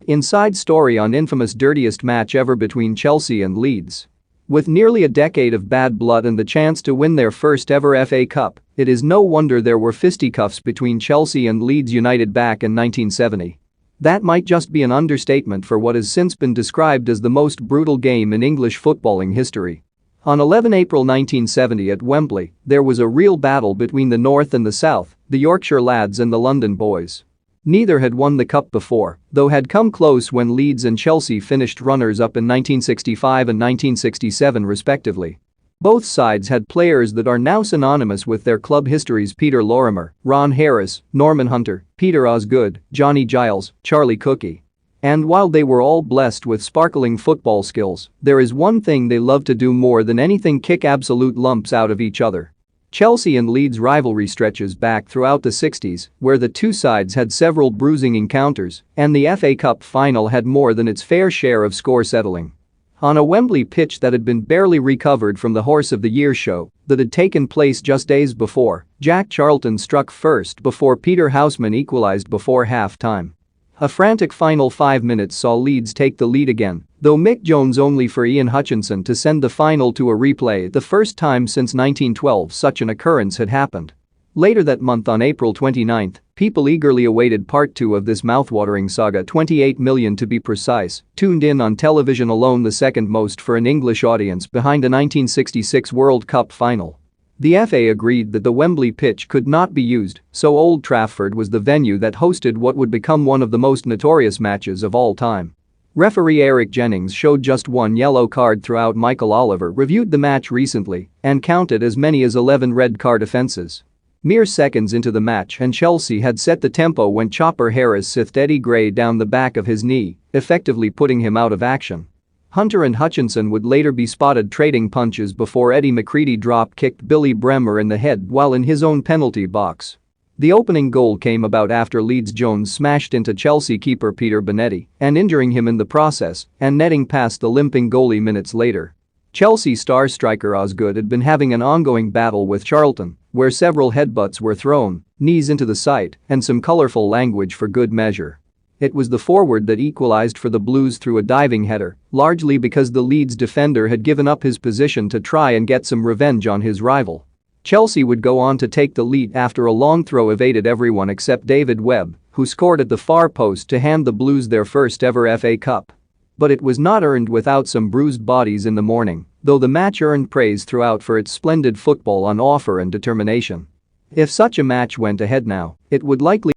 Inside story on infamous dirtiest match ever between Chelsea and Leeds. With nearly a decade of bad blood and the chance to win their first ever FA Cup, it is no wonder there were fisticuffs between Chelsea and Leeds United back in 1970. That might just be an understatement for what has since been described as the most brutal game in English footballing history. On 11 April 1970 at Wembley, there was a real battle between the North and the South, the Yorkshire lads and the London boys. Neither had won the cup before, though had come close when Leeds and Chelsea finished runners-up in 1965 and 1967 respectively. Both sides had players that are now synonymous with their club histories: Peter Lorimer, Ron Harris, Norman Hunter, Peter Osgood, Johnny Giles, Charlie Cookie. And while they were all blessed with sparkling football skills, there is one thing they loved to do more than anything: kick absolute lumps out of each other. Chelsea and Leeds rivalry stretches back throughout the 60s, where the two sides had several bruising encounters, and the FA Cup final had more than its fair share of score settling. On a Wembley pitch that had been barely recovered from the Horse of the Year show that had taken place just days before, Jack Charlton struck first before Peter Houseman equalised before half-time. A frantic final 5 minutes saw Leeds take the lead again, though Mick Jones only for Ian Hutchinson to send the final to a replay, the first time since 1912 such an occurrence had happened. Later that month, on April 29, people eagerly awaited part 2 of this mouthwatering saga. 28 million to be precise, tuned in on television alone, the second most for an English audience behind a 1966 World Cup final. The FA agreed that the Wembley pitch could not be used, so Old Trafford was the venue that hosted what would become one of the most notorious matches of all time. Referee Eric Jennings showed just one yellow card throughout. Michael Oliver reviewed the match recently and counted as many as 11 red card offences. Mere seconds into the match and Chelsea had set the tempo when Chopper Harris sithed Eddie Gray down the back of his knee, effectively putting him out of action. Hunter and Hutchinson would later be spotted trading punches before Eddie McCready drop-kicked Billy Bremer in the head while in his own penalty box. The opening goal came about after Leeds Jones smashed into Chelsea keeper Peter Bonetti and injuring him in the process and netting past the limping goalie minutes later. Chelsea star striker Osgood had been having an ongoing battle with Charlton, where several headbutts were thrown, knees into the sight, and some colourful language for good measure. It was the forward that equalised for the Blues through a diving header, largely because the Leeds defender had given up his position to try and get some revenge on his rival. Chelsea would go on to take the lead after a long throw evaded everyone except David Webb, who scored at the far post to hand the Blues their first ever FA Cup. But it was not earned without some bruised bodies in the morning, though the match earned praise throughout for its splendid football on offer and determination. If such a match went ahead now, it would likely